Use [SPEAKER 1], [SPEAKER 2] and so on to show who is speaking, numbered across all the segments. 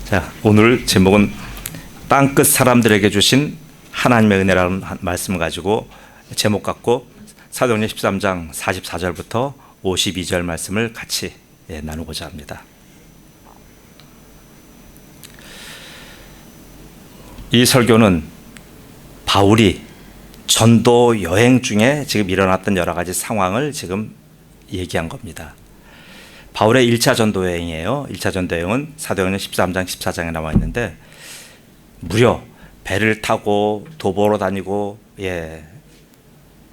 [SPEAKER 1] 자, 오늘 제목은 땅끝 사람들에게 주신 하나님의 은혜라는 말씀을 가지고 제목 갖고 사도행전 13장 44절부터 52절 말씀을 같이 나누고자 합니다. 이 설교는 바울이 전도 여행 중에 지금 일어났던 여러 가지 상황을 지금 얘기한 겁니다. 바울의 1차 전도 여행이에요. 1차 전도 여행은 사도행전 13장 14장에 나와 있는데 무려 배를 타고 도보로 다니고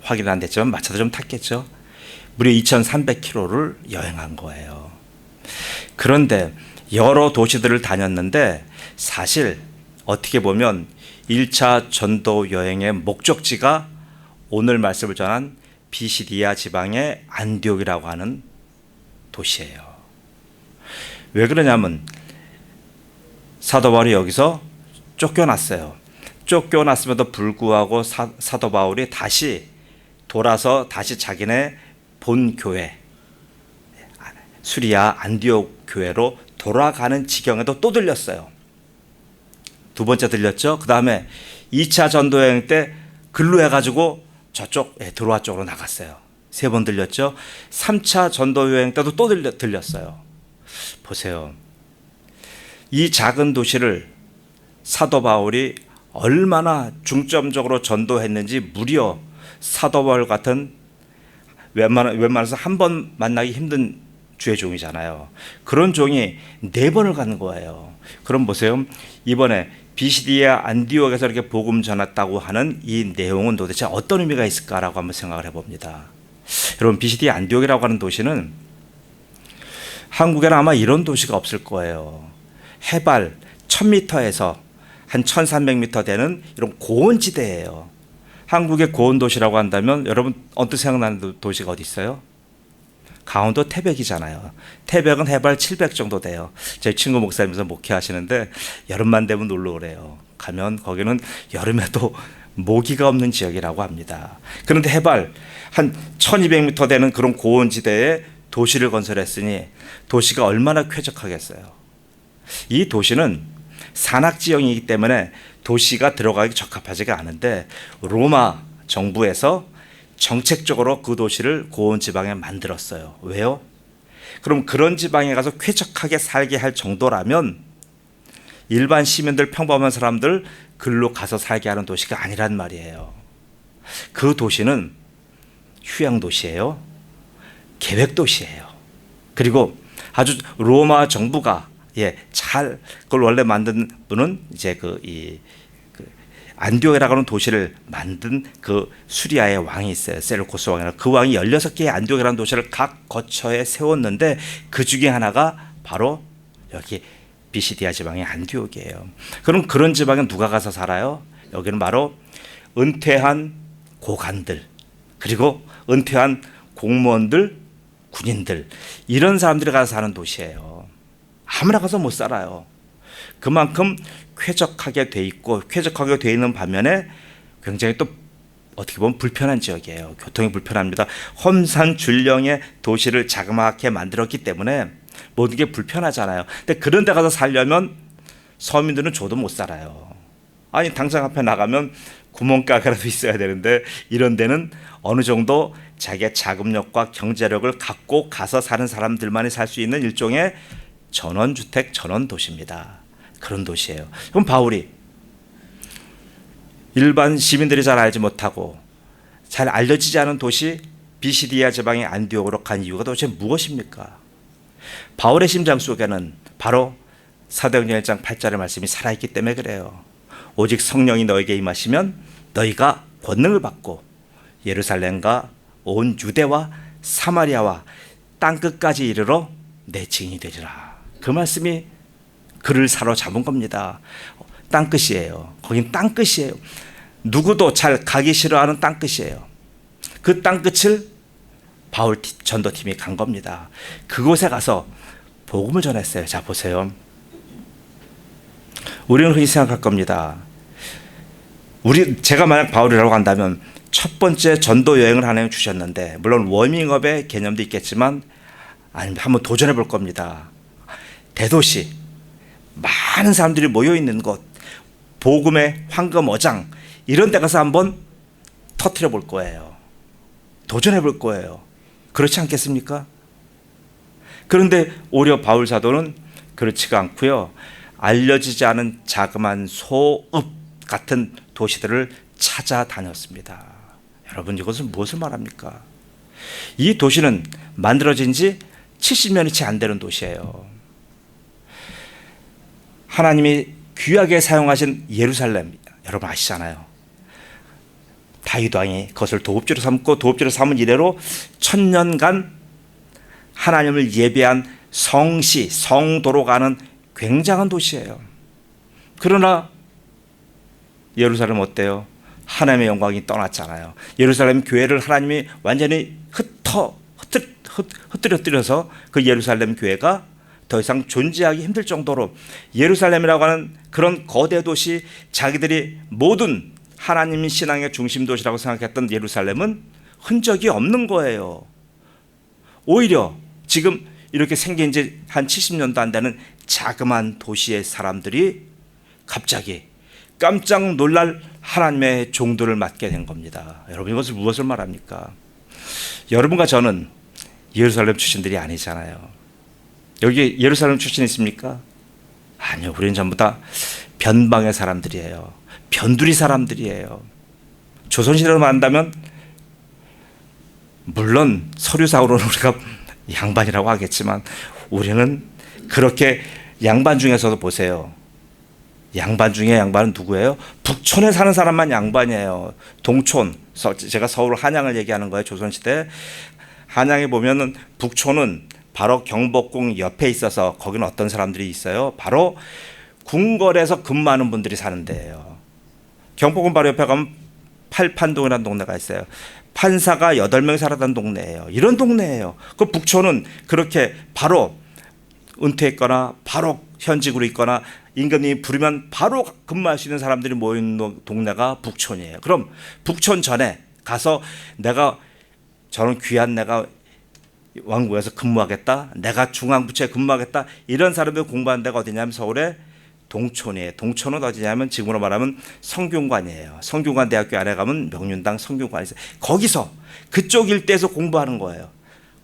[SPEAKER 1] 확인은 안 됐지만 마차도 좀 탔겠죠. 무려 2300km를 여행한 거예요. 그런데 여러 도시들을 다녔는데 사실 어떻게 보면 1차 전도 여행의 목적지가 오늘 말씀을 전한 비시디아 지방의 안디옥이라고 하는 도시예요. 왜 그러냐면 사도 바울이 여기서 쫓겨났어요. 쫓겨났음에도 불구하고 사도 바울이 다시 돌아서 다시 자기네 본 교회 수리아 안디옥 교회로 돌아가는 지경에도 또 들렸어요. 두 번째 들렸죠. 그 다음에 2차 전도여행 때 글로 해가지고 저쪽 드로아 쪽으로 나갔어요. 3번 들렸죠. 3차 전도여행 때도 또 들렸어요. 보세요. 이 작은 도시를 사도 바울이 얼마나 중점적으로 전도했는지 무려 사도 바울 같은 웬만해서 한 번 만나기 힘든 주의 종이잖아요. 그런 종이 4번을 가는 거예요. 그럼 보세요. 이번에 비시디아 안디옥에서 이렇게 복음 전했다고 하는 이 내용은 도대체 어떤 의미가 있을까라고 한번 생각을 해봅니다. 여러분, 비시디아 안디옥이라고 하는 도시는 한국에는 아마 이런 도시가 없을 거예요. 해발 1000m에서 한 1300m 되는 이런 고원지대예요. 한국의 고원도시라고 한다면 여러분 언뜻 생각나는 도시가 어디 있어요? 강원도 태백이잖아요. 태백은 해발 700 정도 돼요. 제 친구 목사님께서 목회하시는데 여름만 되면 놀러 오래요. 가면 거기는 여름에도 모기가 없는 지역이라고 합니다. 그런데 해발 한 1200m 되는 그런 고원지대에 도시를 건설했으니 도시가 얼마나 쾌적하겠어요. 이 도시는 산악지형이기 때문에 도시가 들어가기 적합하지가 않은데 로마 정부에서 정책적으로 그 도시를 고원 지방에 만들었어요. 왜요? 그럼 그런 지방에 가서 쾌적하게 살게 할 정도라면 일반 시민들, 평범한 사람들 글로 가서 살게 하는 도시가 아니란 말이에요. 그 도시는 휴양 도시예요. 계획 도시예요. 그리고 아주 로마 정부가 잘 그걸 원래 만든 분은 이제 안디옥이라고 하는 도시를 만든 그 수리아의 왕이 있어요. 셀루코스 왕이라고. 그 왕이 16개의 안디옥이라는 도시를 각 거처에 세웠는데 그 중에 하나가 바로 여기 비시디아 지방의 안디옥이에요. 그럼 그런 지방에 누가 가서 살아요? 여기는 바로 은퇴한 고관들, 그리고 은퇴한 공무원들, 군인들, 이런 사람들이 가서 사는 도시예요. 아무나 가서 못 살아요. 그만큼 쾌적하게 돼 있고, 쾌적하게 돼 있는 반면에 굉장히 또 어떻게 보면 불편한 지역이에요. 교통이 불편합니다. 험산줄령의 도시를 자그마하게 만들었기 때문에 모든 게 불편하잖아요. 근데 그런 데 가서 살려면 서민들은 줘도 못 살아요. 아니, 당장 앞에 나가면 구멍가게라도 있어야 되는데 이런 데는 어느 정도 자기의 자금력과 경제력을 갖고 가서 사는 사람들만이 살 수 있는 일종의 전원주택, 전원도시입니다. 그런 도시예요. 그럼 바울이 일반 시민들이 잘 알지 못하고 잘 알려지지 않은 도시 비시디아 지방의 안디옥으로 간 이유가 도대체 무엇입니까? 바울의 심장 속에는 바로 사도행전 1장 8절의 말씀이 살아있기 때문에 그래요. 오직 성령이 너에게 임하시면 너희가 권능을 받고 예루살렘과 온 유대와 사마리아와 땅끝까지 이르러 내 증인이 되리라. 그 말씀이 그를 사로잡은 겁니다. 땅끝이에요. 거긴 땅끝이에요. 누구도 잘 가기 싫어하는 땅끝이에요. 그 땅끝을 바울 전도팀이 간 겁니다. 그곳에 가서 복음을 전했어요. 자, 보세요. 우리는 흔히 생각할 겁니다. 제가 만약 바울이라고 한다면 첫 번째 전도 여행을 하나님 주셨는데, 물론 워밍업의 개념도 있겠지만 한번 도전해 볼 겁니다. 대도시 많은 사람들이 모여 있는 곳, 복음의 황금 어장, 이런 데 가서 한번 터뜨려 볼 거예요. 도전해 볼 거예요. 그렇지 않겠습니까? 그런데 오히려 바울 사도는 그렇지가 않고요. 알려지지 않은 자그마한 소읍 같은 도시들을 찾아다녔습니다. 여러분, 이것은 무엇을 말합니까? 이 도시는 만들어진 지 70년이 채 안 되는 도시예요. 하나님이 귀하게 사용하신 예루살렘, 여러분 아시잖아요. 다윗 왕이 그것을 도읍지로 삼고 도읍지로 삼은 이래로 1000년간 하나님을 예배한 성시, 성도로 가는 굉장한 도시예요. 그러나 예루살렘 어때요? 하나님의 영광이 떠났잖아요. 예루살렘 교회를 하나님이 완전히 흩뜨려서 그 예루살렘 교회가 더 이상 존재하기 힘들 정도로 예루살렘이라고 하는 그런 거대 도시, 자기들이 모든 하나님 신앙의 중심 도시라고 생각했던 예루살렘은 흔적이 없는 거예요. 오히려 지금 이렇게 생긴 지 한 70년도 안 되는 자그마한 도시의 사람들이 갑자기 깜짝 놀랄 하나님의 종들을 맡게 된 겁니다. 여러분, 이것을 무엇을 말합니까? 여러분과 저는 예루살렘 출신들이 아니잖아요. 여기 예루살렘 출신 있습니까? 아니요. 우리는 전부 다 변방의 사람들이에요. 변두리 사람들이에요. 조선시대로 말한다면 물론 서류상으로는 우리가 양반이라고 하겠지만 우리는 그렇게 양반 중에서도 보세요. 양반 중에 양반은 누구예요? 북촌에 사는 사람만 양반이에요. 동촌, 제가 서울 한양을 얘기하는 거예요. 조선시대 한양에 보면은 북촌은 바로 경복궁 옆에 있어서 거기는 어떤 사람들이 있어요? 바로 궁궐에서 근무하는 분들이 사는 데예요. 경복궁 바로 옆에 가면 팔판동이라는 동네가 있어요. 판사가 8명이 살았던 동네예요. 이런 동네예요. 그 북촌은 그렇게 바로 은퇴했거나 바로 현직으로 있거나 임금님이 부르면 바로 근무할 수 있는 사람들이 모이는 동네가 북촌이에요. 그럼 북촌 전에 가서 저는 귀한 내가 왕궁에서 근무하겠다, 내가 중앙부처에 근무하겠다, 이런 사람들 공부하는 데가 어디냐면 서울의 동촌이에요. 동촌은 어디냐면 지금으로 말하면 성균관이에요. 성균관 대학교 안에 가면 명륜당 성균관이 있어요. 거기서 그쪽 일대에서 공부하는 거예요.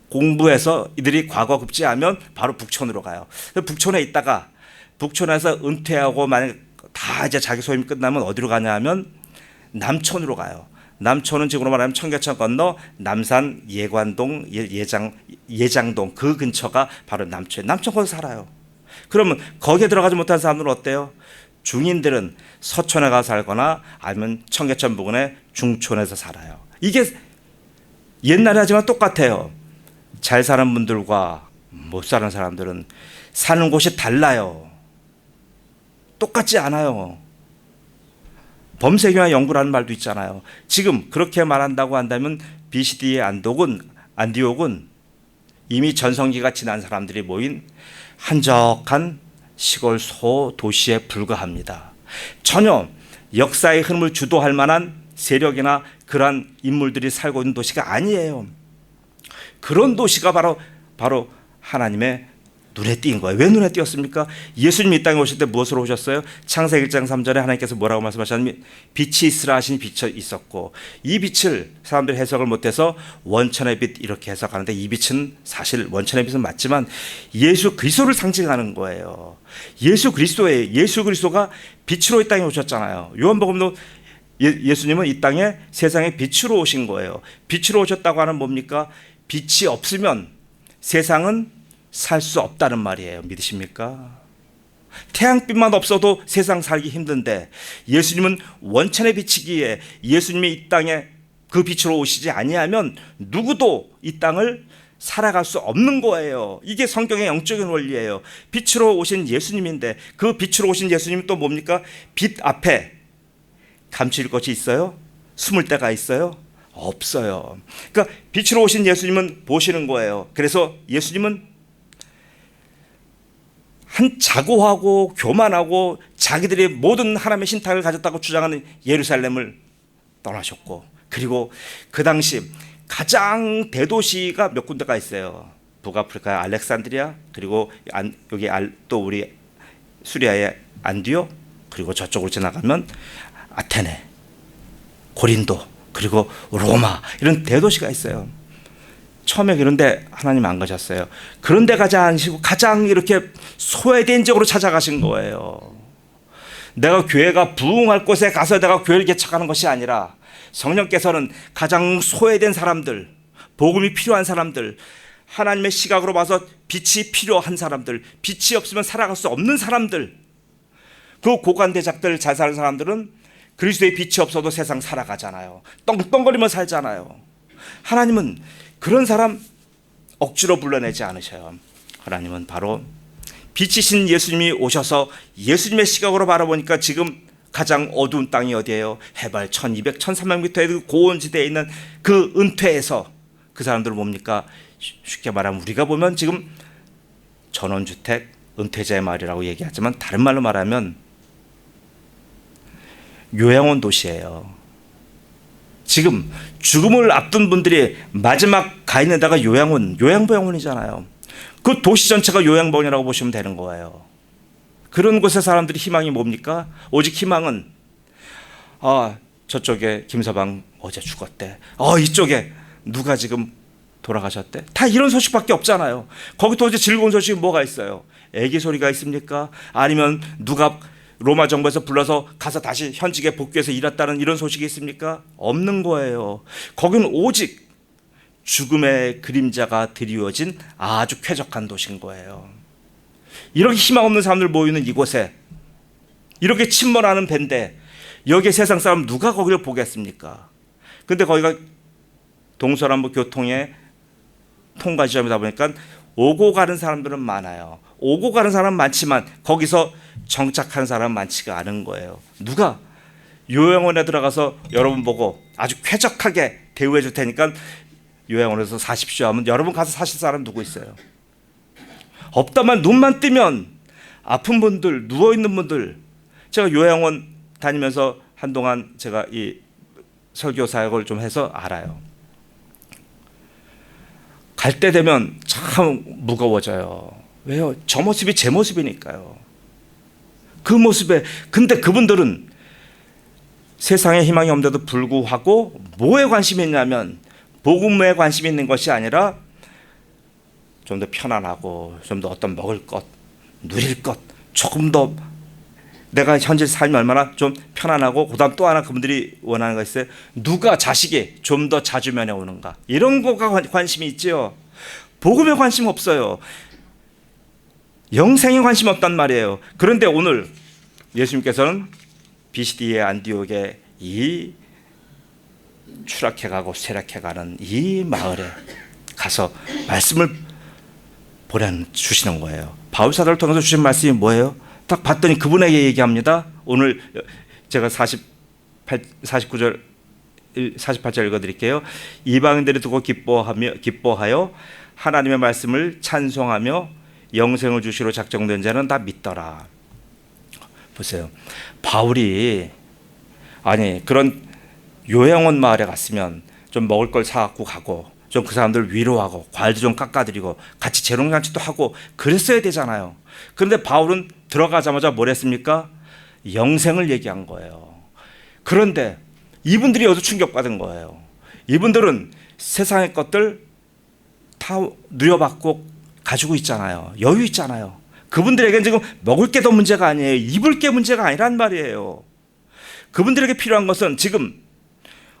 [SPEAKER 1] 공부해서 이들이 과거 급제하면 바로 북촌으로 가요. 북촌에 있다가 북촌에서 은퇴하고 만약 다 이제 자기 소임이 끝나면 어디로 가냐 하면 남촌으로 가요. 남촌은 지금으로 말하면 청계천 건너 남산 예관동 예장동 그 근처가 바로 남촌. 남촌 거기서 살아요. 그러면 거기에 들어가지 못한 사람들은 어때요? 중인들은 서촌에 가서 살거나 아니면 청계천 부근의 중촌에서 살아요. 이게 옛날에 하지만 똑같아요. 잘 사는 분들과 못 사는 사람들은 사는 곳이 달라요. 똑같지 않아요. 범세경의 연구라는 말도 있잖아요. 지금 그렇게 말한다고 한다면 BCD의 안디옥은 이미 전성기가 지난 사람들이 모인 한적한 시골 소도시에 불과합니다. 전혀 역사의 흐름을 주도할 만한 세력이나 그러한 인물들이 살고 있는 도시가 아니에요. 그런 도시가 바로 하나님의 눈에 띈 거예요. 왜 눈에 띄었습니까? 예수님이 이 땅에 오실 때 무엇으로 오셨어요? 창세기 1장 3절에 하나님께서 뭐라고 말씀하셨냐면 빛이 있으라 하신 빛이 있었고, 이 빛을 사람들이 해석을 못해서 원천의 빛 이렇게 해석하는데, 이 빛은 사실 원천의 빛은 맞지만 예수 그리스도를 상징하는 거예요. 예수 그리스도가 빛으로 이 땅에 오셨잖아요. 요한복음도 예수님은 이 땅에 세상에 빛으로 오신 거예요. 빛으로 오셨다고 하는 뭡니까? 빛이 없으면 세상은 살 수 없다는 말이에요. 믿으십니까? 태양빛만 없어도 세상 살기 힘든데 예수님은 원천의 빛이기에 예수님이 이 땅에 그 빛으로 오시지 아니하면 누구도 이 땅을 살아갈 수 없는 거예요. 이게 성경의 영적인 원리예요. 빛으로 오신 예수님인데 그 빛으로 오신 예수님이 또 뭡니까? 빛 앞에 감출 것이 있어요? 숨을 데가 있어요? 없어요. 그러니까 빛으로 오신 예수님은 보시는 거예요. 그래서 예수님은 한 자고하고 교만하고 자기들이 모든 하나님의 신탁을 가졌다고 주장하는 예루살렘을 떠나셨고, 그리고 그 당시 가장 대도시가 몇 군데가 있어요. 북아프리카의 알렉산드리아, 그리고 여기 또 우리 수리아의 안디옥, 그리고 저쪽으로 지나가면 아테네, 고린도, 그리고 로마, 이런 대도시가 있어요. 처음에 그런데 하나님 안 가셨어요. 그런데 가지 않으시고 가장 이렇게 소외된 지역으로 찾아가신 거예요. 내가 교회가 부흥할 곳에 가서 내가 교회를 개척하는 것이 아니라 성령께서는 가장 소외된 사람들, 복음이 필요한 사람들, 하나님의 시각으로 봐서 빛이 필요한 사람들, 빛이 없으면 살아갈 수 없는 사람들, 그 고관대작들, 잘 사는 사람들은 그리스도의 빛이 없어도 세상 살아가잖아요. 떵떵거리며 살잖아요. 하나님은 그런 사람 억지로 불러내지 않으셔요. 하나님은 바로 빛이신 예수님이 오셔서 예수님의 시각으로 바라보니까 지금 가장 어두운 땅이 어디예요? 해발 1200, 1300m의 고원지대에 있는 그 은퇴에서 그 사람들은 뭡니까? 쉽게 말하면 우리가 보면 지금 전원주택 은퇴자의 마을이라고 얘기하지만 다른 말로 말하면 요양원 도시예요. 지금 죽음을 앞둔 분들이 마지막 가 있는 데가 요양원, 요양병원이잖아요. 그 도시 전체가 요양병원이라고 보시면 되는 거예요. 그런 곳에 사람들이 희망이 뭡니까? 오직 희망은 저쪽에 김서방 어제 죽었대. 이쪽에 누가 지금 돌아가셨대. 다 이런 소식밖에 없잖아요. 거기 도대체 즐거운 소식이 뭐가 있어요? 애기 소리가 있습니까? 아니면 누가 로마 정부에서 불러서 가서 다시 현직에 복귀해서 일했다는 이런 소식이 있습니까? 없는 거예요. 거기는 오직 죽음의 그림자가 드리워진 아주 쾌적한 도시인 거예요. 이렇게 희망 없는 사람들 모이는 이곳에 이렇게 침몰하는 밴데 여기 세상 사람 누가 거기를 보겠습니까? 근데 거기가 동서남북 교통의 통과 지점이다 보니까 오고 가는 사람들은 많아요. 오고 가는 사람은 많지만 거기서 정착한 사람은 많지가 않은 거예요. 누가 요양원에 들어가서 여러분 보고 아주 쾌적하게 대우해 줄 테니까 요양원에서 사십시오 하면 여러분 가서 사실 사람 누구 있어요? 없다만 눈만 뜨면 아픈 분들, 누워있는 분들, 제가 요양원 다니면서 한동안 제가 이 설교 사역을 좀 해서 알아요. 갈 때 되면 참 무거워져요. 왜요? 저 모습이 제 모습이니까요. 그 모습에, 근데 그분들은 세상에 희망이 없는데도 불구하고 뭐에 관심이 있냐면 복음에 관심이 있는 것이 아니라 좀 더 편안하고 좀 더 어떤 먹을 것, 누릴 것, 조금 더 내가 현재 삶이 얼마나 좀 편안하고, 그다음 또 하나 그분들이 원하는 거 있어요. 누가 자식이 좀 더 자주 면회 오는가, 이런 거가 관심이 있죠. 복음에 관심 없어요. 영생에 관심 없단 말이에요. 그런데 오늘 예수님께서는 비시디의 안디옥에 이 추락해가고 쇠락해가는 이 마을에 가서 말씀을 보내주시는 거예요. 바울 사도를 통해서 주신 말씀이 뭐예요? 딱 봤더니 그분에게 얘기합니다. 오늘 제가 48절 읽어드릴게요. 이방인들이 두고 기뻐하여 하나님의 말씀을 찬송하며 영생을 주시러 작정된 자는 다 믿더라. 보세요. 바울이 그런 요양원 마을에 갔으면 좀 먹을 걸 사갖고 가고 좀 그 사람들 위로하고 과일도 좀 깎아드리고 같이 재롱잔치도 하고 그랬어야 되잖아요. 그런데 바울은 들어가자마자 뭘 했습니까? 영생을 얘기한 거예요. 그런데 이분들이 여기서 충격받은 거예요. 이분들은 세상의 것들 다 누려받고 가지고 있잖아요. 여유 있잖아요. 그분들에게는 지금 먹을 게 더 문제가 아니에요. 입을 게 문제가 아니란 말이에요. 그분들에게 필요한 것은 지금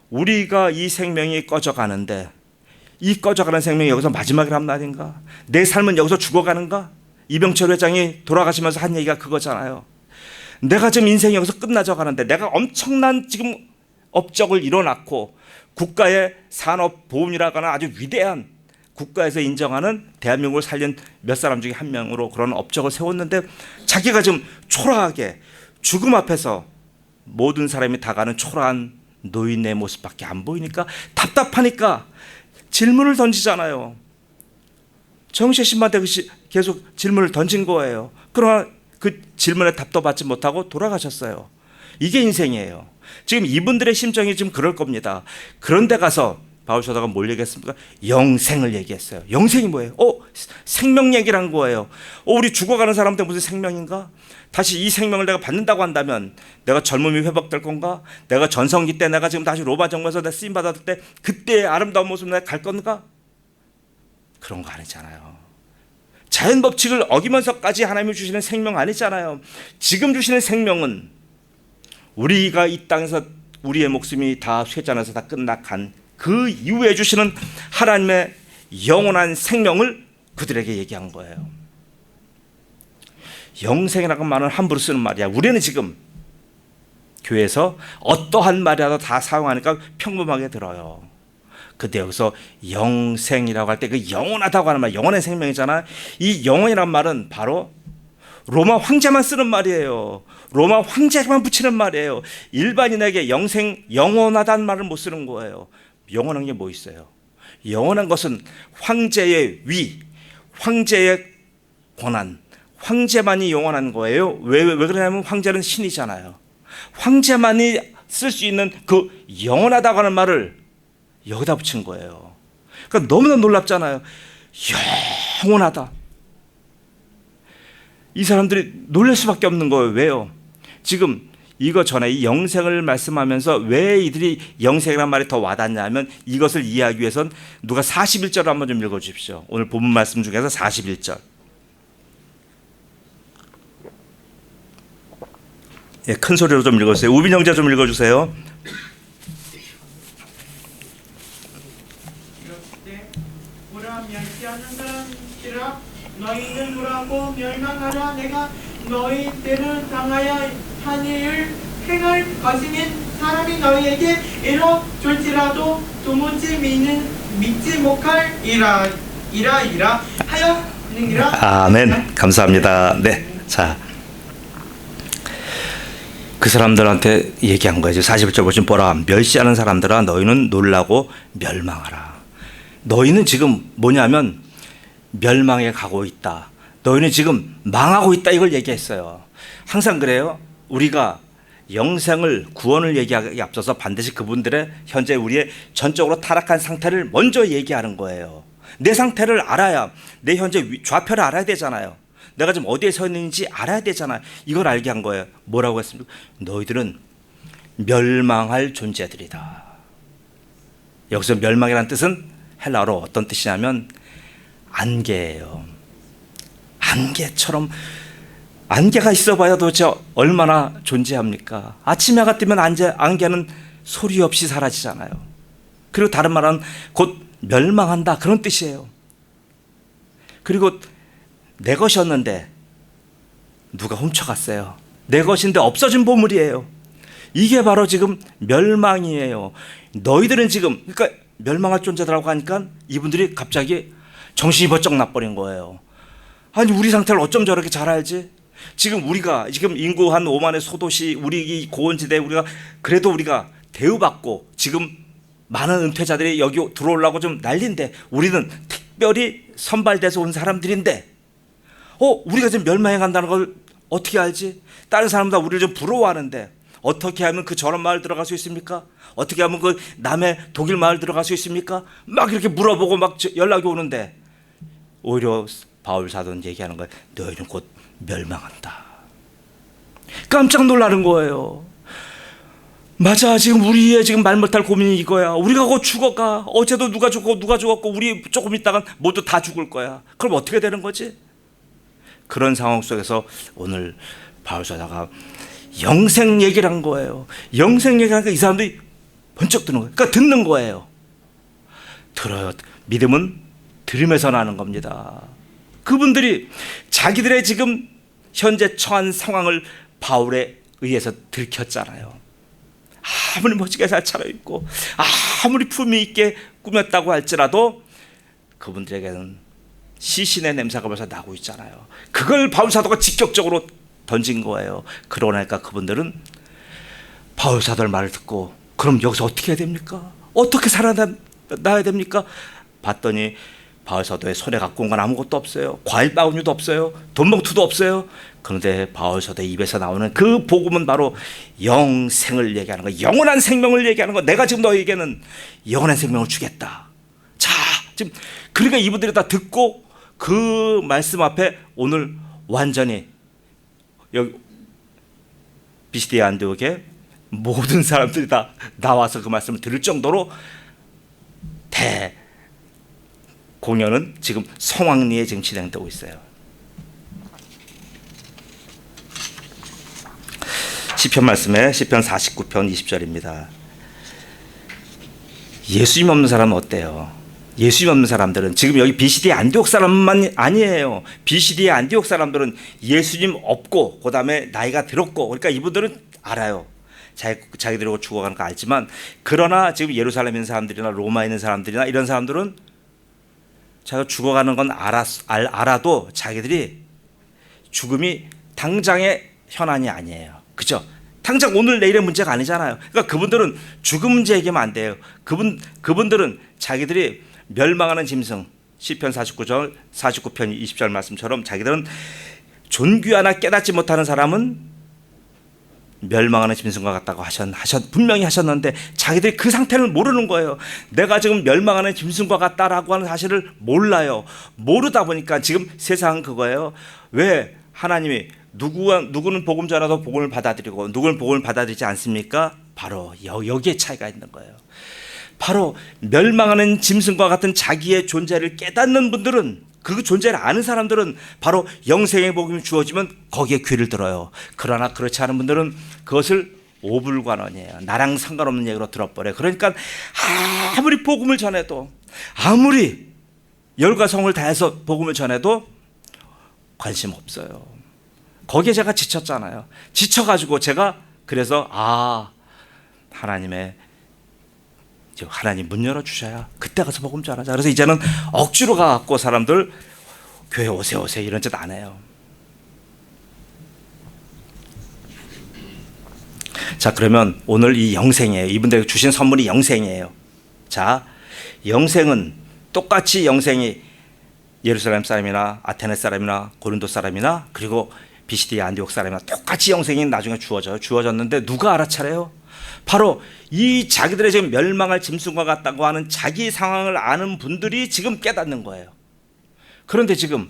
[SPEAKER 1] 우리가 이 생명이 꺼져가는데, 이 꺼져가는 생명이 여기서 마지막이란 말인가? 내 삶은 여기서 죽어가는가? 이병철 회장이 돌아가시면서 한 얘기가 그거잖아요. 내가 지금 인생이 여기서 끝나져 가는데 내가 엄청난 지금 업적을 이뤄놨고 국가의 산업보험이라거나 아주 위대한 국가에서 인정하는 대한민국을 살린 몇 사람 중에 한 명으로 그런 업적을 세웠는데 자기가 지금 초라하게 죽음 앞에서 모든 사람이 다 가는 초라한 노인의 모습밖에 안 보이니까 답답하니까 질문을 던지잖아요. 정시의 신반대 계속 질문을 던진 거예요. 그러나 그 질문에 답도 받지 못하고 돌아가셨어요. 이게 인생이에요. 지금 이분들의 심정이 지금 그럴 겁니다. 그런데 가서 바울 사도가 뭘 얘기했습니까? 영생을 얘기했어요. 영생이 뭐예요? 생명 얘기를 한 거예요. 우리 죽어가는 사람한테 무슨 생명인가? 다시 이 생명을 내가 받는다고 한다면 내가 젊음이 회복될 건가? 내가 전성기 때 내가 지금 다시 로마 정부에서 내가 쓰임 받았을 때 그때의 아름다운 모습 내가 갈 건가? 그런 거 아니잖아요. 자연 법칙을 어기면서까지 하나님이 주시는 생명 아니잖아요. 지금 주시는 생명은 우리가 이 땅에서 우리의 목숨이 다 쇠잔에서 다 끝나간 그 이후에 주시는 하나님의 영원한 생명을 그들에게 얘기한 거예요. 영생이라고 말은 함부로 쓰는 말이야. 우리는 지금 교회에서 어떠한 말이라도 다 사용하니까 평범하게 들어요. 근데 여기서 영생이라고 할 때 그 영원하다고 하는 말, 영원의 생명이잖아. 이 영원이란 말은 바로 로마 황제만 쓰는 말이에요. 로마 황제만 붙이는 말이에요. 일반인에게 영생, 영원하다는 말을 못 쓰는 거예요. 영원한 게 뭐 있어요? 영원한 것은 황제의 위, 황제의 권한, 황제만이 영원한 거예요. 왜 그러냐면 황제는 신이잖아요. 황제만이 쓸 수 있는 그 영원하다고 하는 말을 여기다 붙인 거예요. 그러니까 너무나 놀랍잖아요. 영원하다. 이 사람들이 놀랄 수밖에 없는 거예요. 왜요? 지금 이거 전에 이 영생을 말씀하면서 왜 이들이 영생이라는 말이 더 와닿냐면 이것을 이해하기 위해선 누가 41절을 한번 좀 읽어주십시오. 오늘 본문 말씀 중에서 41절. 예, 큰 소리로 좀 읽어주세요. 우빈 형제 좀 읽어주세요.
[SPEAKER 2] 보라 멸시하는 사람들아 너희는 보라고 멸망하라. 내가 너희 때를 당하여 한 일을 행할 것이면 사람이 너희에게 이뤄 줄지라도 도무지 믿지 못할 이라 하였느니라.
[SPEAKER 1] 아멘. 감사합니다. 네, 자, 그 사람들한테 얘기한 거예요. 41절 보시면 보라 멸시하는 사람들아 너희는 놀라고 멸망하라. 너희는 지금 뭐냐면 멸망에 가고 있다. 너희는 지금 망하고 있다. 이걸 얘기했어요. 항상 그래요. 우리가 영생을 구원을 얘기하기에 앞서서 반드시 그분들의 현재 우리의 전적으로 타락한 상태를 먼저 얘기하는 거예요. 내 상태를 알아야 내 현재 좌표를 알아야 되잖아요. 내가 지금 어디에 서 있는지 알아야 되잖아요. 이걸 알게 한 거예요. 뭐라고 했습니까? 너희들은 멸망할 존재들이다. 여기서 멸망이라는 뜻은 헬라어로 어떤 뜻이냐면 안개예요. 안개처럼 안개가 있어봐야 도대체 얼마나 존재합니까? 아침에 해가 뜨면 안개는 소리 없이 사라지잖아요. 그리고 다른 말은 곧 멸망한다 그런 뜻이에요. 그리고 내 것이었는데 누가 훔쳐갔어요. 내 것인데 없어진 보물이에요. 이게 바로 지금 멸망이에요. 너희들은 지금 그러니까 멸망할 존재들하고 하니까 이분들이 갑자기 정신이 번쩍 나버린 거예요. 아니 우리 상태를 어쩜 저렇게 잘 알지? 지금 우리가 지금 인구 한 5만의 소도시 우리 이 고원지대 우리가 그래도 우리가 대우받고 지금 많은 은퇴자들이 여기 들어오려고 좀 난리인데 우리는 특별히 선발돼서 온 사람들인데 우리가 지금 멸망해 간다는 걸 어떻게 알지? 다른 사람들 우리를 좀 부러워하는데 어떻게 하면 그 저런 마을 들어갈 수 있습니까? 어떻게 하면 그 남의 독일 마을 들어갈 수 있습니까? 막 이렇게 물어보고 막 연락이 오는데 오히려 바울 사도는 얘기하는 거예요. 너희는 곧 멸망한다. 깜짝 놀라는 거예요. 맞아. 지금 우리의 지금 말 못할 고민이 이거야. 우리가 곧 죽어가. 어제도 누가 죽었고 우리 조금 있다간 모두 다 죽을 거야. 그럼 어떻게 되는 거지? 그런 상황 속에서 오늘 바울 사도가 영생 얘기를 한 거예요. 영생 얘기를 하니까 이 사람들이 번쩍 드는 거예요. 그러니까 듣는 거예요. 들어요. 믿음은 들음에서 나는 겁니다. 그분들이 자기들의 지금 현재 처한 상황을 바울에 의해서 들켰잖아요. 아무리 멋지게 잘 차려입고 아무리 품위 있게 꾸몄다고 할지라도 그분들에게는 시신의 냄새가 벌써 나고 있잖아요. 그걸 바울 사도가 직접적으로 던진 거예요. 그러고 나니까 그분들은 바울 사도의 말을 듣고 그럼 여기서 어떻게 해야 됩니까? 어떻게 살아나야 됩니까? 봤더니 바울 사도의 손에 갖고 온 건 아무것도 없어요. 과일 바구니도 없어요. 돈봉투도 없어요. 그런데 바울 사도의 입에서 나오는 그 복음은 바로 영생을 얘기하는 거, 영원한 생명을 얘기하는 거. 내가 지금 너에게는 영원한 생명을 주겠다. 자, 지금 그러니까 이분들이 다 듣고 그 말씀 앞에 오늘 완전히 여기 비시디아 안디옥에 모든 사람들이 다 나와서 그 말씀을 들을 정도로 대 공연은 지금 성황리에 지금 진행되고 있어요. 시편 말씀에 시편 49편 20절입니다. 예수님 없는 사람은 어때요? 예수님 없는 사람들은 지금 여기 비시디아 안디옥 사람만 아니에요. 비시디아 안디옥 사람들은 예수님 없고 그다음에 나이가 들었고 그러니까 이분들은 알아요. 자기들하고 죽어가는 거 알지만 그러나 지금 예루살렘에 있는 사람들이나 로마에 있는 사람들이나 이런 사람들은 자기가 죽어가는 건 알아도 자기들이 죽음이 당장의 현안이 아니에요. 그죠? 당장 오늘 내일의 문제가 아니잖아요. 그러니까 그분들은 죽음 문제 얘기하면 안 돼요. 그분들은 자기들이 멸망하는 짐승 시편 49편 20절 말씀처럼 자기들은 존귀 하나 깨닫지 못하는 사람은 멸망하는 짐승과 같다고 분명히 하셨는데 자기들이 그 상태를 모르는 거예요. 내가 지금 멸망하는 짐승과 같다라고 하는 사실을 몰라요. 모르다 보니까 지금 세상은 그거예요. 왜 하나님이 누구는 복음 전하도 복음을 받아들이고 누구는 복음을 받아들이지 않습니까? 바로 여기에 차이가 있는 거예요. 바로 멸망하는 짐승과 같은 자기의 존재를 깨닫는 분들은 그 존재를 아는 사람들은 바로 영생의 복음이 주어지면 거기에 귀를 들어요. 그러나 그렇지 않은 분들은 그것을 오불관원이에요. 나랑 상관없는 얘기로 들어버려요. 그러니까 아무리 복음을 전해도 아무리 열과 성을 다해서 복음을 전해도 관심 없어요. 거기에 제가 지쳤잖아요. 지쳐가지고 제가 그래서 하나님 문 열어주셔야 그때 가서 복음 전하자. 그래서 이제는 억지로 가갖고 사람들 교회 오세요 이런 짓 안 해요. 자, 그러면 오늘 이 영생이에요. 이분들에게 주신 선물이 영생이에요. 자, 영생은 똑같이 영생이 예루살렘 사람이나 아테네 사람이나 고린도 사람이나 그리고 비시디아 안디옥 사람이나 똑같이 영생이 나중에 주어졌는데 누가 알아차려요? 바로 이 자기들의 지금 멸망할 짐승과 같다고 하는 자기 상황을 아는 분들이 지금 깨닫는 거예요. 그런데 지금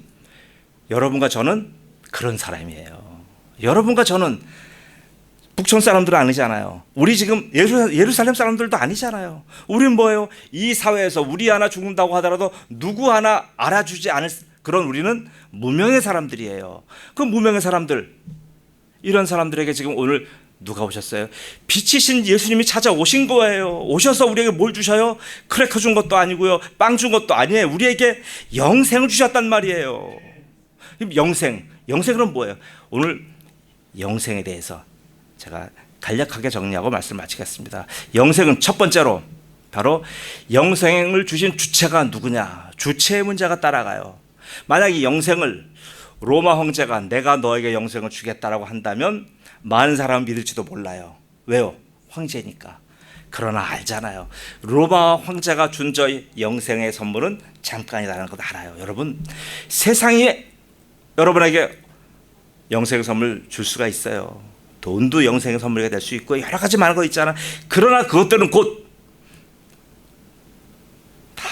[SPEAKER 1] 여러분과 저는 그런 사람이에요. 여러분과 저는 북촌 사람들은 아니잖아요. 우리 지금 예루살렘 사람들도 아니잖아요. 우리는 뭐예요? 이 사회에서 우리 하나 죽는다고 하더라도 누구 하나 알아주지 않을 그런 우리는 무명의 사람들이에요. 그 무명의 사람들, 이런 사람들에게 지금 오늘 누가 오셨어요? 빛이신 예수님이 찾아오신 거예요. 오셔서 우리에게 뭘 주셔요? 크래커 준 것도 아니고요, 빵 준 것도 아니에요. 우리에게 영생을 주셨단 말이에요. 영생은 뭐예요? 오늘 영생에 대해서 제가 간략하게 정리하고 말씀 마치겠습니다. 영생은 첫 번째로 바로 영생을 주신 주체가 누구냐, 주체의 문제가 따라가요. 만약에 영생을 로마 황제가 내가 너에게 영생을 주겠다라고 한다면 많은 사람은 믿을지도 몰라요. 왜요? 황제니까. 그러나 알잖아요. 로마 황제가 준 저 영생의 선물은 잠깐이라는 것 알아요. 여러분, 세상에 여러분에게 영생의 선물 줄 수가 있어요. 돈도 영생의 선물이 될 수 있고 여러 가지 많은 거 있잖아. 그러나 그것들은 곧 다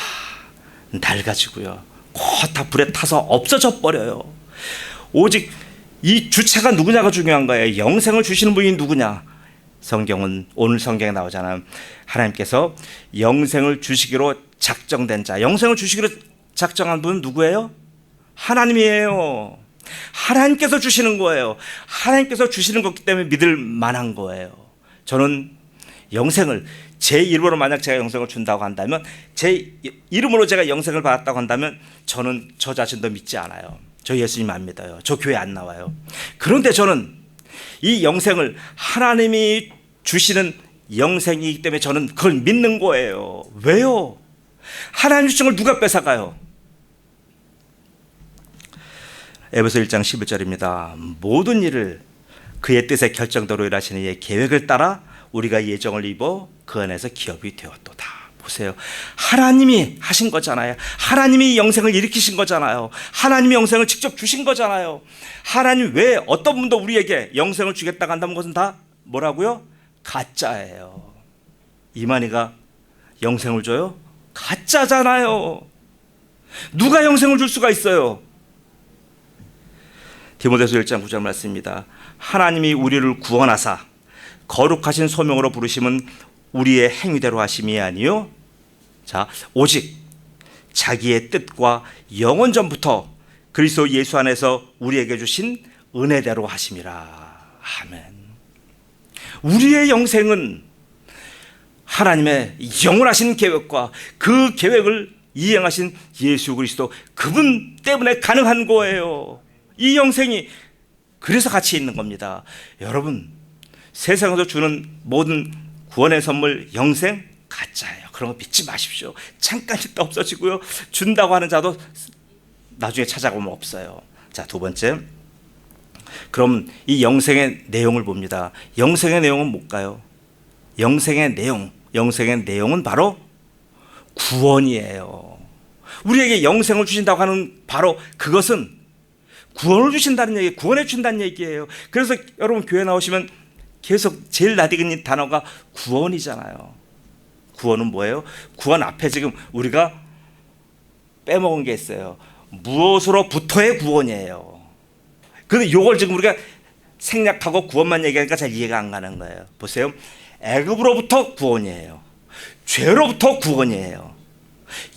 [SPEAKER 1] 낡아지고요, 곧 다 불에 타서 없어져 버려요. 오직 이 주체가 누구냐가 중요한 거예요. 영생을 주시는 분이 누구냐. 성경은 오늘 성경에 나오잖아요. 하나님께서 영생을 주시기로 작정된 자, 영생을 주시기로 작정한 분은 누구예요? 하나님이에요. 하나님께서 주시는 거예요. 하나님께서 주시는 거기 때문에 믿을 만한 거예요. 저는 영생을 제 이름으로 만약 제가 영생을 준다고 한다면, 제 이름으로 제가 영생을 받았다고 한다면 저는 저 자신도 믿지 않아요. 저 예수님 안 믿어요. 저 교회 안 나와요. 그런데 저는 이 영생을 하나님이 주시는 영생이기 때문에 저는 그걸 믿는 거예요. 왜요? 하나님 주신 걸 누가 뺏어가요? 에베소 1장 11절입니다. 모든 일을 그의 뜻의 결정대로 일하시는 이의 계획을 따라 우리가 예정을 입어 그 안에서 기업이 되었도다. 보세요. 하나님이 하신 거잖아요. 하나님이 영생을 일으키신 거잖아요. 하나님이 영생을 직접 주신 거잖아요. 하나님 왜 어떤 분도 우리에게 영생을 주겠다고 한다는 것은 다 뭐라고요? 가짜예요. 이만희가 영생을 줘요? 가짜잖아요. 누가 영생을 줄 수가 있어요? 디모데서 1장 9절 말씀입니다. 하나님이 우리를 구원하사 거룩하신 소명으로 부르심은 우리의 행위대로 하심이 아니요, 자, 오직 자기의 뜻과 영원 전부터 그리스도 예수 안에서 우리에게 주신 은혜대로 하심이라. 아멘. 우리의 영생은 하나님의 영원하신 계획과 그 계획을 이행하신 예수 그리스도 그분 때문에 가능한 거예요. 이 영생이 그래서 같이 있는 겁니다. 여러분, 세상에서 주는 모든 구원의 선물 영생 가짜예요. 그런 거 믿지 마십시오. 잠깐 있다 없어지고요. 준다고 하는 자도 나중에 찾아보면 없어요. 자, 두 번째, 그럼 이 영생의 내용을 봅니다. 영생의 내용은 뭘까요? 영생의 내용은 바로 구원이에요. 우리에게 영생을 주신다고 하는 바로 그것은 구원을 주신다는 얘기, 구원해 준다는 얘기예요. 그래서 여러분 교회 나오시면 계속 제일 낯익은 단어가 구원이잖아요. 구원은 뭐예요? 구원 앞에 지금 우리가 빼먹은 게 있어요. 무엇으로부터의 구원이에요. 근데 이걸 지금 우리가 생략하고 구원만 얘기하니까 잘 이해가 안 가는 거예요. 보세요. 애굽으로부터 구원이에요. 죄로부터 구원이에요.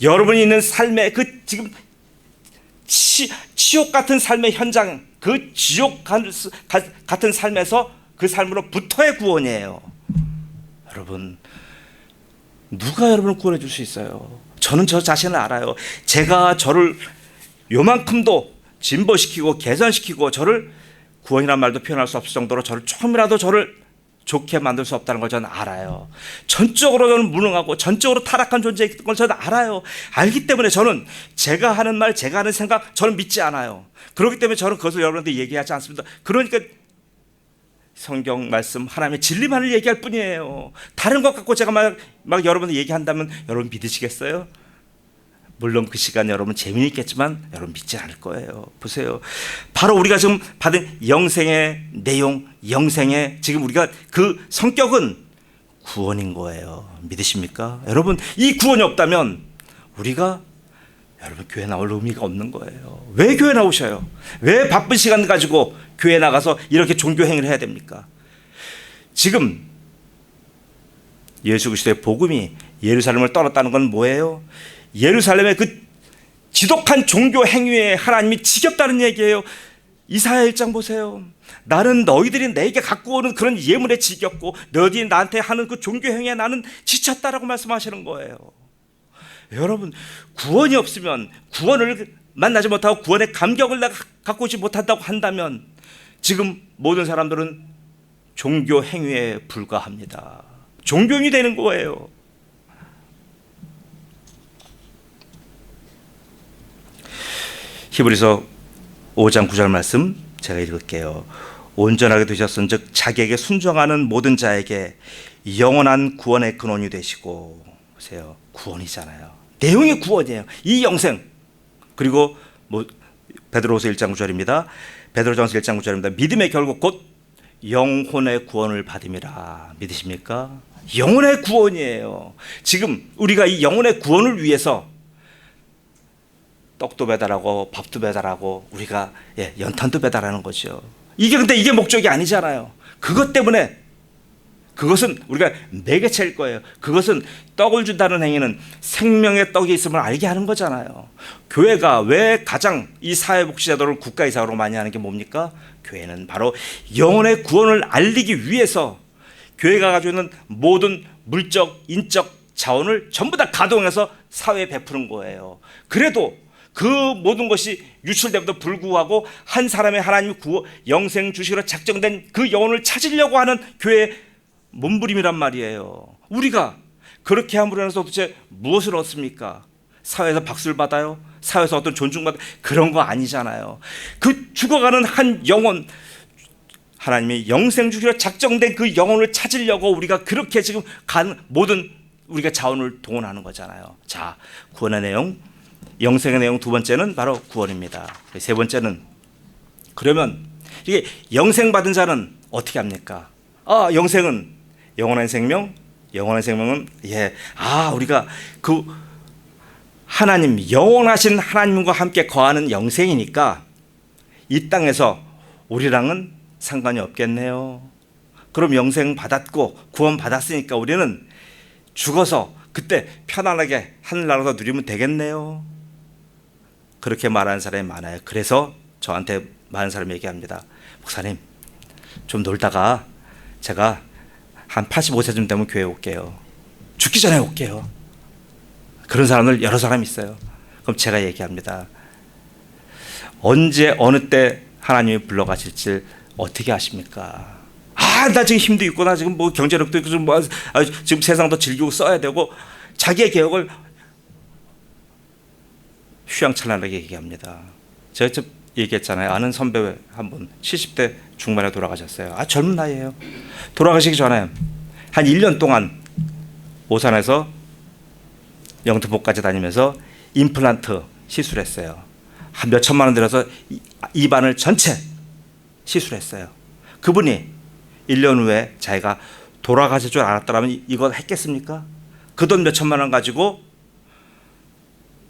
[SPEAKER 1] 여러분이 있는 삶의 그 지금 지옥 같은 삶의 현장, 그 지옥 같은 삶에서 그 삶으로부터의 구원이에요. 여러분, 누가 여러분을 구원해 줄 수 있어요? 저는 저 자신을 알아요. 제가 저를 요만큼도 진보시키고 개선시키고 저를 구원이란 말도 표현할 수 없을 정도로 저를 조금이라도 저를 좋게 만들 수 없다는 걸 저는 알아요. 전적으로 저는 무능하고 전적으로 타락한 존재인 걸 저는 알아요. 알기 때문에 저는 제가 하는 말, 제가 하는 생각 저는 믿지 않아요. 그렇기 때문에 저는 그것을 여러분한테 얘기하지 않습니다. 그러니까 성경 말씀 하나님의 진리만을 얘기할 뿐이에요. 다른 것 갖고 제가 막 여러분들 얘기한다면 여러분 믿으시겠어요? 물론 그 시간 여러분 재미있겠지만 여러분 믿지 않을 거예요. 보세요. 바로 우리가 지금 받은 영생의 내용, 영생의 지금 우리가 그 성격은 구원인 거예요. 믿으십니까? 여러분, 이 구원이 없다면 우리가 여러분 교회 나올 의미가 없는 거예요. 왜 교회 나오셔요? 왜 바쁜 시간 가지고 교회 나가서 이렇게 종교 행위를 해야 됩니까? 지금 예수 그리스도의 복음이 예루살렘을 떠났다는 건 뭐예요? 예루살렘의 그 지독한 종교 행위에 하나님이 지겹다는 얘기예요. 이사야 1장 보세요. 나는 너희들이 내게 갖고 오는 그런 예물에 지겹고 너희들이 나한테 하는 그 종교 행위에 나는 지쳤다라고 말씀하시는 거예요. 여러분, 구원이 없으면, 구원을 만나지 못하고 구원의 감격을 내가 갖고 오지 못한다고 한다면 지금 모든 사람들은 종교 행위에 불과합니다. 종교인이 되는 거예요. 히브리서 5장 9절 말씀 제가 읽을게요. 온전하게 되셨은즉 자기에게 순종하는 모든 자에게 영원한 구원의 근원이 되시고. 보세요. 구원이잖아요. 내용이 구원이에요. 이 영생. 그리고 베드로후서 1장 9절입니다. 베드로전서 1장 9절입니다. 믿음의 결국 곧 영혼의 구원을 받음이라. 믿으십니까? 영혼의 구원이에요. 지금 우리가 이 영혼의 구원을 위해서 떡도 배달하고 밥도 배달하고 우리가 연탄도 배달하는 거죠. 근데 이게 목적이 아니잖아요. 그것 때문에 그것은 우리가 매개체일 거예요. 그것은 떡을 준다는 행위는 생명의 떡이 있음을 알게 하는 거잖아요. 교회가 왜 가장 이 사회복지자들을 국가이사로 많이 하는 게 뭡니까? 교회는 바로 영혼의 구원을 알리기 위해서 교회가 가지고 있는 모든 물적, 인적 자원을 전부 다 가동해서 사회에 베푸는 거예요. 그래도 그 모든 것이 유출됨에도 불구하고 한 사람의 하나님 영생 주시기로 작정된 그 영혼을 찾으려고 하는 교회의 몸부림이란 말이에요. 우리가 그렇게 함으로 해서 도대체 무엇을 얻습니까? 사회에서 박수를 받아요? 사회에서 어떤 존중받아요? 그런 거 아니잖아요. 그 죽어가는 한 영혼, 하나님이 영생 주기로 작정된 그 영혼을 찾으려고 우리가 그렇게 지금 모든 우리가 자원을 동원하는 거잖아요. 자, 구원의 내용, 영생의 내용 두 번째는 바로 구원입니다. 세 번째는 그러면 이게 영생 받은 자는 어떻게 합니까? 영생은 영원한 생명, 영원한 생명은 우리가 그 하나님 영원하신 하나님과 함께 거하는 영생이니까 이 땅에서 우리랑은 상관이 없겠네요. 그럼 영생 받았고 구원 받았으니까 우리는 죽어서 그때 편안하게 하늘나라도 누리면 되겠네요. 그렇게 말하는 사람이 많아요. 그래서 저한테 많은 사람이 얘기합니다. 목사님, 좀 놀다가 제가 한 85세쯤 되면 교회 올게요. 죽기 전에 올게요. 그런 사람들 여러 사람 있어요. 그럼 제가 얘기합니다. 언제 어느 때 하나님이 불러가실지 어떻게 아십니까? 나 지금 힘도 있고 나 지금 뭐 경제력도 있고 지금 세상도 즐기고 써야 되고 자기의 개혁을 휘황찬란하게 얘기합니다. 제가 좀 얘기했잖아요. 아는 선배 한 분 70대 중반에 돌아가셨어요. 젊은 나이에요. 돌아가시기 전에 한 1년 동안 오산에서 영등포까지 다니면서 임플란트 시술했어요. 한 몇 천만 원 들여서 입안을 전체 시술했어요. 그분이 1년 후에 자기가 돌아가실 줄 알았더라면 이거 했겠습니까? 그 돈 몇 천만 원 가지고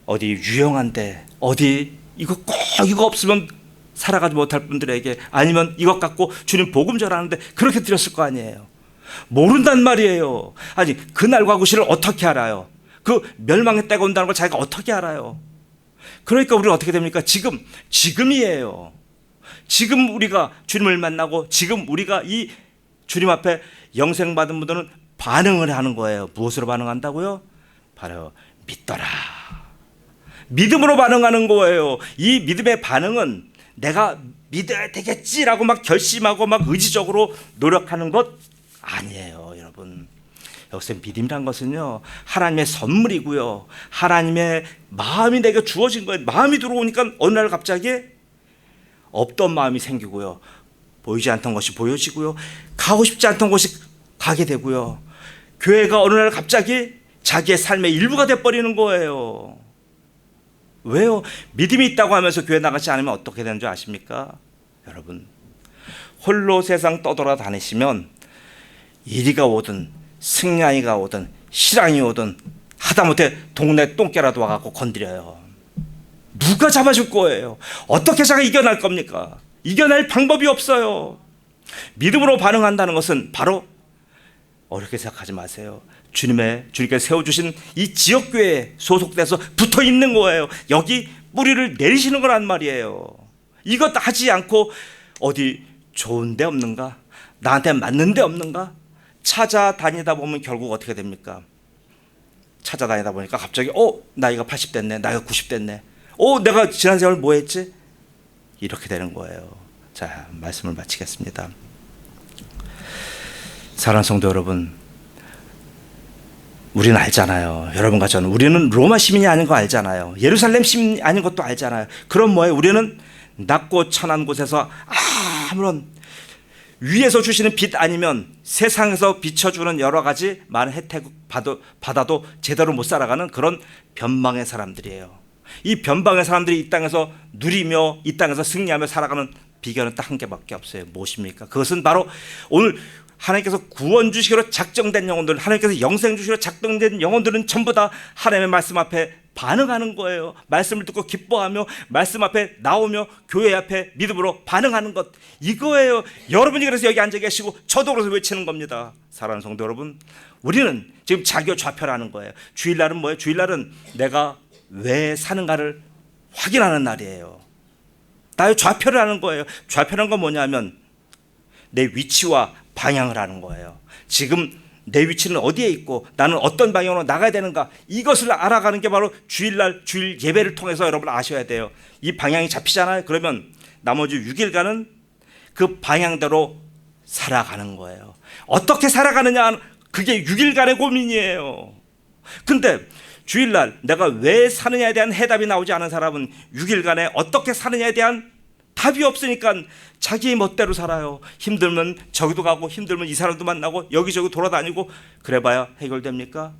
[SPEAKER 1] 어디 유용한데 어디 이거 꼭 이거 없으면 살아가지 못할 분들에게 아니면 이것 갖고 주님 복음 전하는데 그렇게 드렸을 거 아니에요. 모른단 말이에요. 아니 그날과 그 시를 어떻게 알아요? 그 멸망의 때가 온다는 걸 자기가 어떻게 알아요? 그러니까 우리는 어떻게 됩니까? 지금이에요. 지금 우리가 주님을 만나고 지금 우리가 이 주님 앞에 영생 받은 분들은 반응을 하는 거예요. 무엇으로 반응한다고요? 바로 믿더라. 믿음으로 반응하는 거예요. 이 믿음의 반응은 내가 믿어야 되겠지라고 막 결심하고 막 의지적으로 노력하는 것 아니에요, 여러분. 여기서 믿음이란 것은요, 하나님의 선물이고요. 하나님의 마음이 내게 주어진 거예요. 마음이 들어오니까 어느 날 갑자기 없던 마음이 생기고요. 보이지 않던 것이 보여지고요. 가고 싶지 않던 곳이 가게 되고요. 교회가 어느 날 갑자기 자기의 삶의 일부가 돼버리는 거예요. 왜요? 믿음이 있다고 하면서 교회 나가지 않으면 어떻게 되는 줄 아십니까? 여러분, 홀로 세상 떠돌아다니시면 이리가 오든 승냥이가 오든 실랑이 오든 하다못해 동네 똥개라도 와갖고 건드려요. 누가 잡아줄 거예요? 어떻게 자가 이겨낼 겁니까? 이겨낼 방법이 없어요. 믿음으로 반응한다는 것은 바로 어렵게 생각하지 마세요. 주님께서 세워주신 이 지역교회에 소속돼서 붙어 있는 거예요. 여기 뿌리를 내리시는 거란 말이에요. 이것 하지 않고 어디 좋은 데 없는가? 나한테 맞는 데 없는가? 찾아다니다 보면 결국 어떻게 됩니까? 찾아다니다 보니까 갑자기 나이가 80 됐네. 나이가 90 됐네. 내가 지난 세월 뭐 했지? 이렇게 되는 거예요. 자, 말씀을 마치겠습니다. 사랑하는 성도 여러분, 우리는 알잖아요. 여러분과 저는 우리는 로마 시민이 아닌 거 알잖아요. 예루살렘 시민이 아닌 것도 알잖아요. 그럼 뭐예요? 우리는 낮고 천한 곳에서 아무런 위에서 주시는 빛 아니면 세상에서 비춰주는 여러 가지 많은 혜택 받아도 제대로 못 살아가는 그런 변방의 사람들이에요. 이 변방의 사람들이 이 땅에서 누리며 이 땅에서 승리하며 살아가는 비결은 딱 한 개밖에 없어요. 무엇입니까? 그것은 바로 오늘 하나님께서 구원 주시기로 작정된 영혼들, 하나님께서 영생 주시기로 작정된 영혼들은 전부 다 하나님의 말씀 앞에 반응하는 거예요. 말씀을 듣고 기뻐하며 말씀 앞에 나오며 교회 앞에 믿음으로 반응하는 것, 이거예요. 여러분이 그래서 여기 앉아 계시고 저도 그래서 외치는 겁니다. 사랑하는 성도 여러분, 우리는 지금 자교 좌표라는 거예요. 주일날은 뭐예요? 주일날은 내가 왜 사는가를 확인하는 날이에요. 나의 좌표를 하는 거예요. 좌표라는 건 뭐냐면 내 위치와 방향을 하는 거예요. 지금 내 위치는 어디에 있고 나는 어떤 방향으로 나가야 되는가, 이것을 알아가는 게 바로 주일날 주일 예배를 통해서 여러분 아셔야 돼요. 이 방향이 잡히잖아요. 그러면 나머지 6일간은 그 방향대로 살아가는 거예요. 어떻게 살아가느냐, 그게 6일간의 고민이에요. 근데 주일날 내가 왜 사느냐에 대한 해답이 나오지 않은 사람은 6일간에 어떻게 사느냐에 대한 답이 없으니까 자기 멋대로 살아요. 힘들면 저기도 가고 힘들면 이 사람도 만나고 여기저기 돌아다니고 그래봐야 해결됩니까?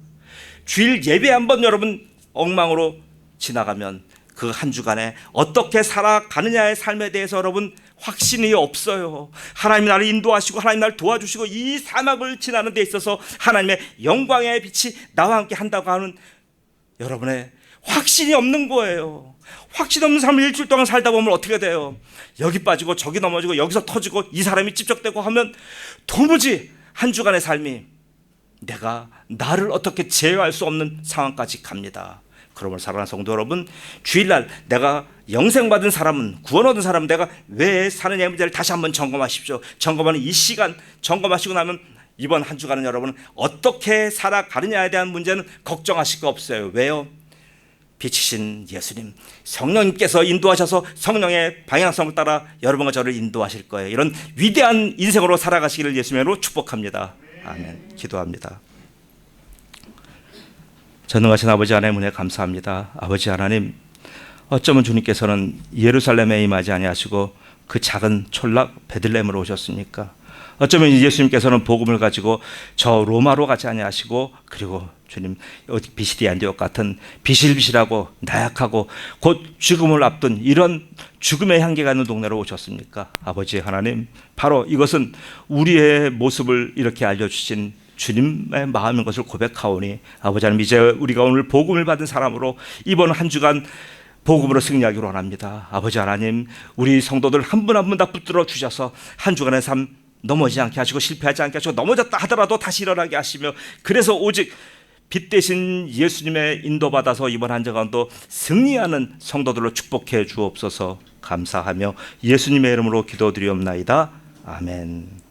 [SPEAKER 1] 주일 예배 한번 여러분 엉망으로 지나가면 그 한 주간에 어떻게 살아가느냐의 삶에 대해서 여러분 확신이 없어요. 하나님 나를 인도하시고 하나님 나를 도와주시고 이 사막을 지나는 데 있어서 하나님의 영광의 빛이 나와 함께 한다고 하는 여러분의 확신이 없는 거예요. 확신 없는 삶을 일주일 동안 살다 보면 어떻게 돼요? 여기 빠지고 저기 넘어지고 여기서 터지고 이 사람이 찝적대고 하면 도무지 한 주간의 삶이 내가 나를 어떻게 제어할 수 없는 상황까지 갑니다. 그러므로 사랑하는 성도 여러분, 주일날 내가 영생받은 사람은, 구원 얻은 사람은 내가 왜 사느냐의 문제를 다시 한번 점검하십시오. 점검하는 이 시간 점검하시고 나면 이번 한 주간은 여러분 어떻게 살아가느냐에 대한 문제는 걱정하실 거 없어요. 왜요? 빛이신 예수님, 성령님께서 인도하셔서 성령의 방향성을 따라 여러분과 저를 인도하실 거예요. 이런 위대한 인생으로 살아가시기를 예수님으로 축복합니다. 아멘. 기도합니다. 전능하신 아버지 하나님 은혜 감사합니다. 아버지 하나님, 어쩌면 주님께서는 예루살렘에 임하지 아니하시고 그 작은 촌락 베들레헴으로 오셨습니까? 어쩌면 예수님께서는 복음을 가지고 저 로마로 가지 아니하시고 그리고 주님 비시디 안디옥 같은 비실비실하고 나약하고 곧 죽음을 앞둔 이런 죽음의 향기가 있는 동네로 오셨습니까? 아버지 하나님, 바로 이것은 우리의 모습을 이렇게 알려주신 주님의 마음인 것을 고백하오니 아버지 하나님, 이제 우리가 오늘 복음을 받은 사람으로 이번 한 주간 복음으로 승리하기로 원합니다. 아버지 하나님, 우리 성도들 한 분 한 분 다 붙들어 주셔서 한 주간의 삶 넘어지지 않게 하시고 실패하지 않게 하시고 넘어졌다 하더라도 다시 일어나게 하시며, 그래서 오직 빛 대신 예수님의 인도받아서 이번 한 주간도 승리하는 성도들로 축복해 주옵소서. 감사하며 예수님의 이름으로 기도드리옵나이다. 아멘.